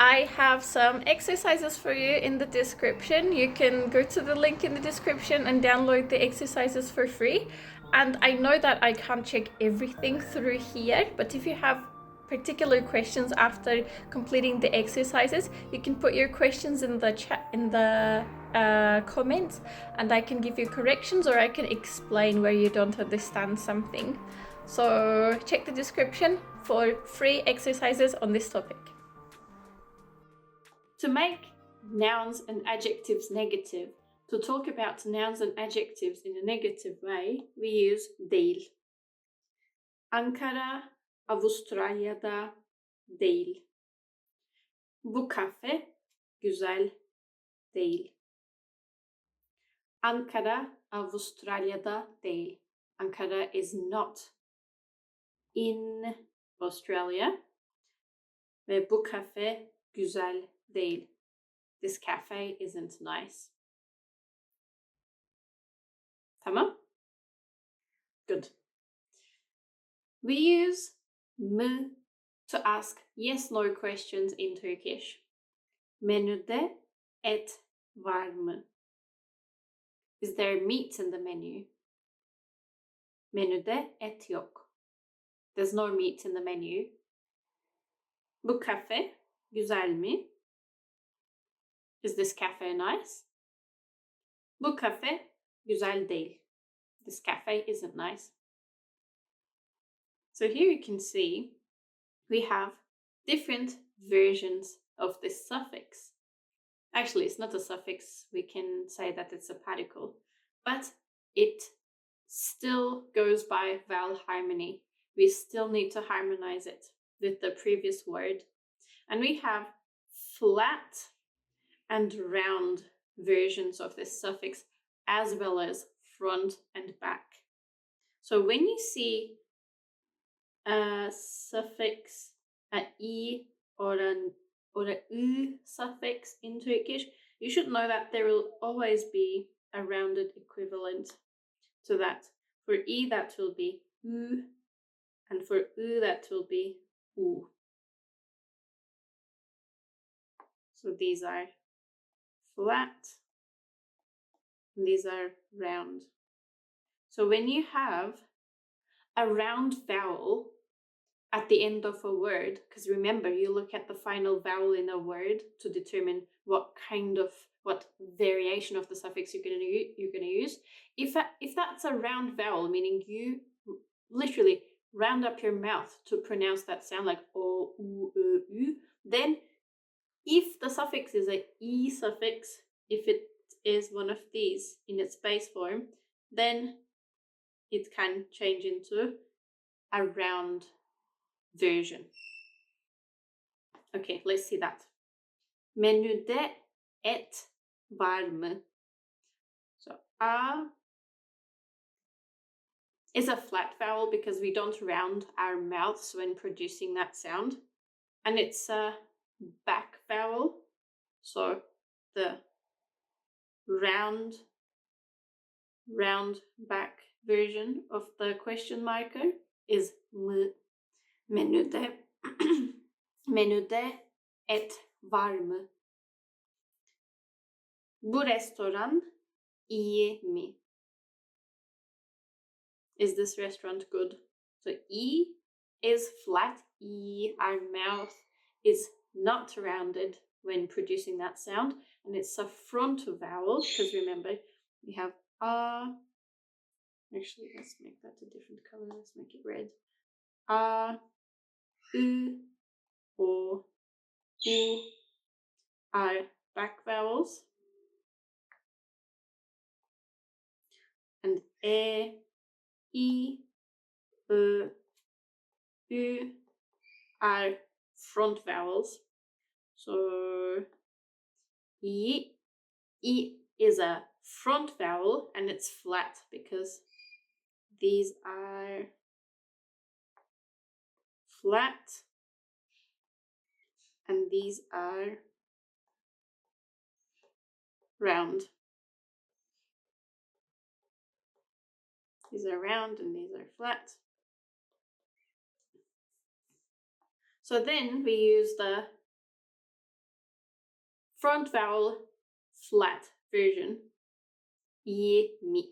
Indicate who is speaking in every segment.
Speaker 1: I have some exercises for you in the description. You can go to the link in the description and download the exercises for free. And I know that I can't check everything through here, but if you have particular questions after completing the exercises, you can put your questions in the chat, in the comments, and I can give you corrections or I can explain where you don't understand something. So check the description for free exercises on this topic. To make nouns and adjectives negative, to talk about nouns and adjectives in a negative way, we use değil. Ankara, Avustralya'da değil. Bu kafe güzel değil. Ankara, Avustralya'da değil. Ankara is not in Australia. Ve bu kafe güzel değil. This cafe isn't nice. Tamam? Good. We use mı to ask yes/no questions in Turkish. Menüde et var mı? Is there meat in the menu? Menüde et yok. There's no meat in the menu. Bu kafe güzel mi? Is this cafe nice? Bu kafe güzel değil. This cafe isn't nice. So here you can see we have different versions of this suffix. Actually, it's not a suffix. We can say that it's a particle, but it still goes by vowel harmony. We still need to harmonize it with the previous word. And we have flat and round versions of this suffix, as well as front and back. So when you see a suffix, a e or a u suffix in Turkish, you should know that there will always be a rounded equivalent to that. For e, that will be u, and for u, that will be u. So these are flat, and these are round. So when you have a round vowel at the end of a word, because remember, you look at the final vowel in a word to determine what variation of the suffix you're going to use. If that's a round vowel, meaning you literally round up your mouth to pronounce that sound, like o, u, u, then if the suffix is a e suffix, if it is one of these in its base form, then it can change into a round version. Okay, let's see that. Menüde et var mı? So a is a flat vowel because we don't round our mouths when producing that sound. And it's a back vowel. So the round back version of the question marker is mı. Menüde menüde et var mı? Bu restoran iyi mi? Is this restaurant good? So e is flat e. Our mouth is not rounded when producing that sound, and it's a front vowel because remember we have a. Actually, let's make that a different color. Let's make it red. A, u, o, u are back vowels, and e, u are front vowels. So e is a front vowel, and it's flat because these are flat and these are round. These are round and these are flat. So then we use the Front vowel, flat version. Y, mi.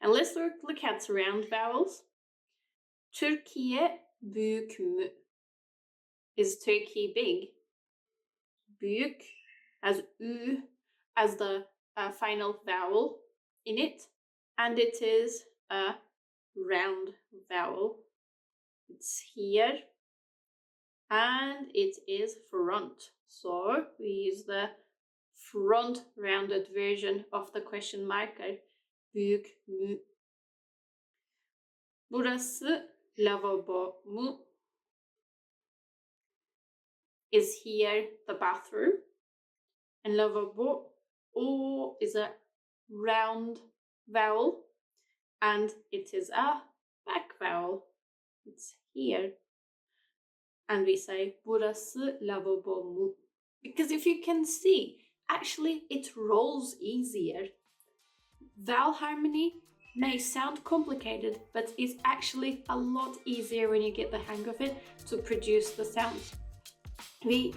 Speaker 1: And let's look at round vowels. Türkiye büyük mü? Is Turkey big? Büyük has ü as the final vowel in it, and it is a round vowel. It's here, and it is front. So we use the front rounded version of the question marker. Büyük mü? Burası lavabo mu? Is here the bathroom, and lavabo o is a round vowel, and it is a back vowel. It's here, and we say burası lavabo mu, because if you can see, actually it rolls easier. Vowel harmony may sound complicated, but it's actually a lot easier when you get the hang of it to produce the sounds. We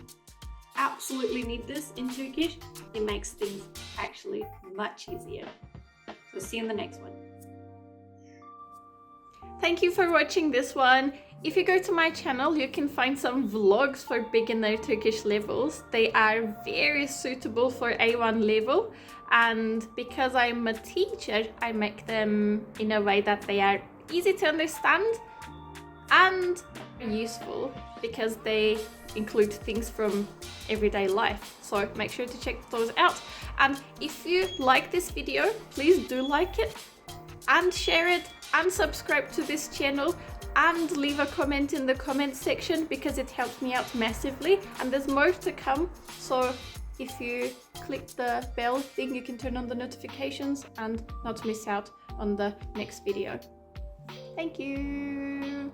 Speaker 1: absolutely need this in Turkish. It makes things actually much easier. So see you in the next one. Thank you for watching this one. If you go to my channel, you can find some vlogs for beginner Turkish levels. They are very suitable for A1 level, and because I'm a teacher, I make them in a way that they are easy to understand and useful, because they include things from everyday life. So make sure to check those out. And if you like this video, please do like it and share it and subscribe to this channel and leave a comment in the comment section, because it helps me out massively, and there's more to come. So if you click the bell thing, you can turn on the notifications and not miss out on the next video. Thank you.